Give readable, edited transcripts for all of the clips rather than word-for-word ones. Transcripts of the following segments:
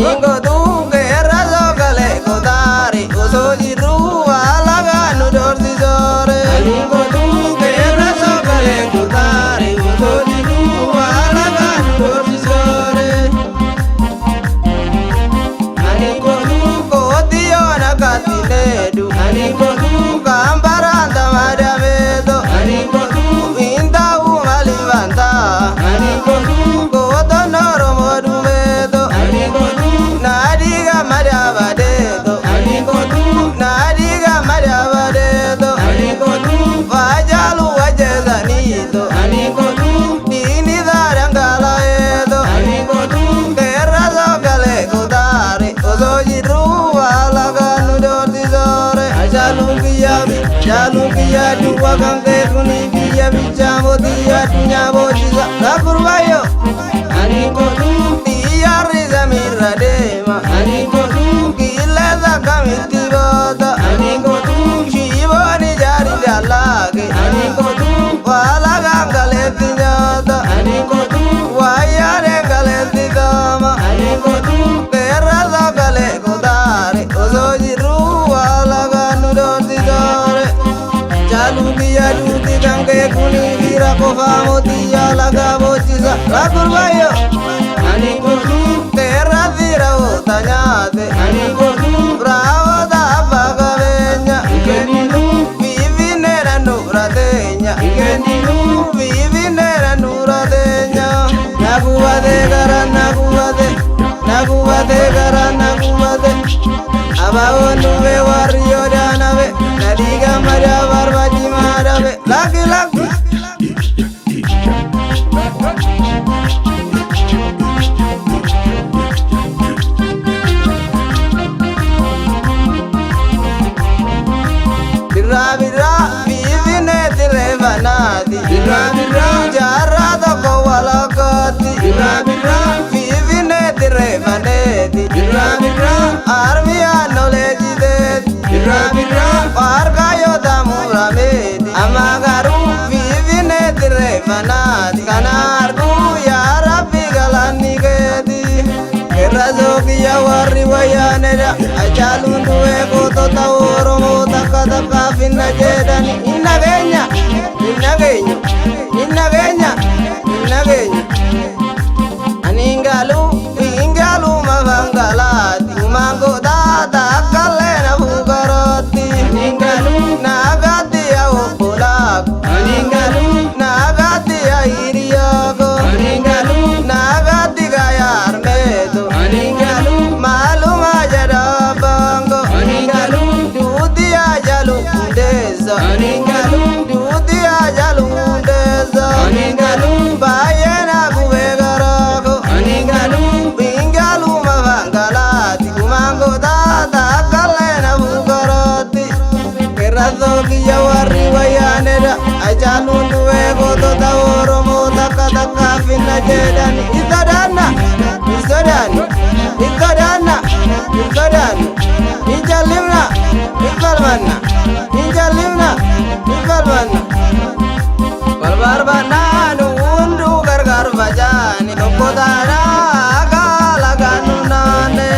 Aningo tu guerra sogale kodari usoji ruwa laga nudorsi sore. Aningo tu guerra sogale kodari usoji ruwa laga nudorsi sore. Aningo tu kodiyo nakatinedu. Aningo tu kambaranda madamedo. Aningo tu inda umalivanta. Aningo tu kodonoro modumedo. Aningo tu nadiga madabadedo. Aningo tu nadiga madabadedo. Aningo tu wajalu wajezanido. Aningo tu dini darangala edo. Aningo tu guerra sogale kodari usoji ruwa laga nudorsi sore. Jalu kiya duwa kanke kuni kiya bichamo diya dunya bochisa lakurbayo. Aningo tu diya riza miradema. Aningo tu gileza kamiti bota. Aningo tu shivani jari jalage. Aningo tu wala gangale tinyata. Aningo tu wayare galeti dama. Aningo tu guerra sogale kodari usoji ruwa laga nudorsi sore. Jalu kiya duti kanke kuni gira kofamo diya laga bochisa lakurbayo. Aningo tu guerra zira utanyate. Aningo tu bravo da bagavenya. Ikeninu vivi nera nuradenya. Ikeninu vivi nera nuradenya. Naguwade gara naguwade. Naguwade gara naguwade. Abawonu ve warriyo danabe. Nadiga mada barbaji madabe. Laki laki. Birra birra vivi ne tirevanadi. Birra birra jarra toko walakati. Birra birra vivi ne tirevanedi. Birra birra armiya knowledge dedi. Birra birra warga yoda muramedi. Amagaru vivi ne tirevanadi. Kanargu ya Rabbi galani gedi. Razogiya warri wayaneda ajalundu ego tota oromo taka taka finna jedani inna genya ingalu mavangalati mango dada kalena bugaroti ingalu nagati ya opolaku ingalu nagati ya iriyago ingalu nagati gaya armedo ingalu maluma jada bango ingalu dudia jalu deza ingalu dudia jalu deza ingalu bayena guvegarago ingalu ingalu mavangalati kumango dada kalena bugaroti kerazogiya warri wayaneda ajalundu ego tota oromo taka taka finna jedani itadana injalimna balbarbana nundu gargar bajani kokodana galaganu nane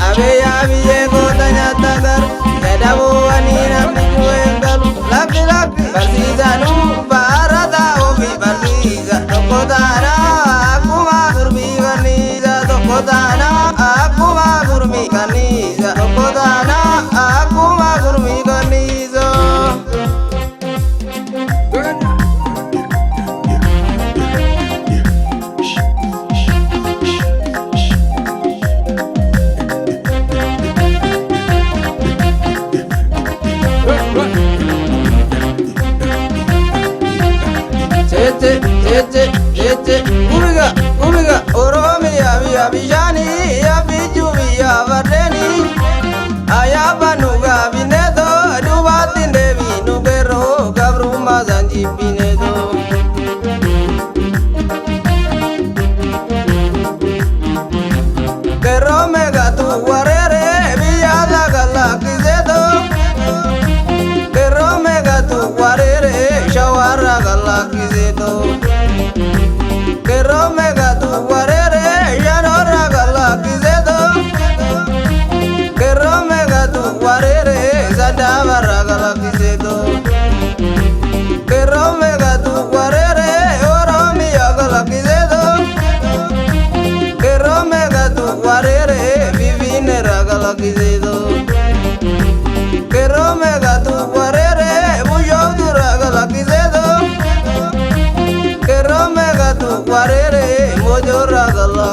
abe abiye kodanya tagar kedabu anina pijuengalu laki laki barzizanu barada obi barziza kokodana akuma gurbi ganiza kokodana akuma gurbi ganiza kokodana akuma gurbi ganiza. Umiga Oromia via Bijani ya Biju via Vardeni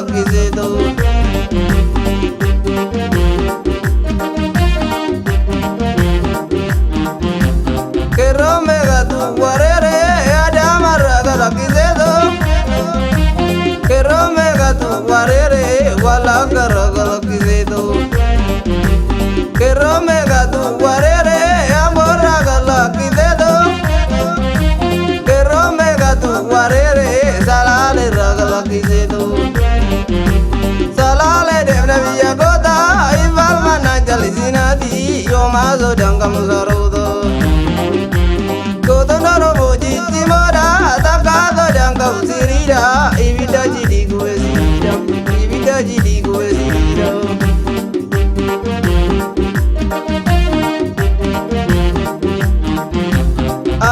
kiseto kerome gatu warere adama ragala kiseto kerome gatu warere wala garagala kiseto kerome gatu warere amora gala kiseto kerome gatu warere salale ragala kiseto salale devna biya goda ival manajal zinadi yomazo dangam sarudo godo noro boji timora takado dangam sirida ibida jidi guesida ibida jidi guesida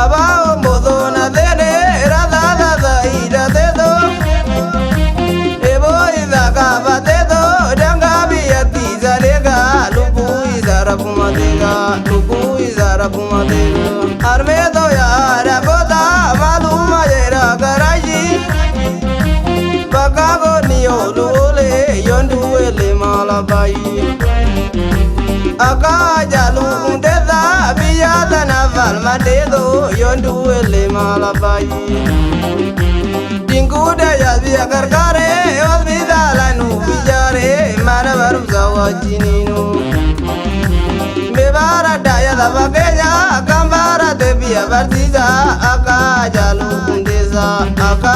abao modona dene radada da ida dedo ebo ida kaba dedo danga biati zalega lupu izara pumadega lupu izara pumadega armedo yara goda maluma yera garaji bagago niolule yondu ele malabai aka jalu undeda biyada naval madedo yondu ele malabai dinguda yabiya gargare olbidala nu bijare manabarum zawajininu mebara daya da bageja kambara debiya bartiza aka jalu undeza aka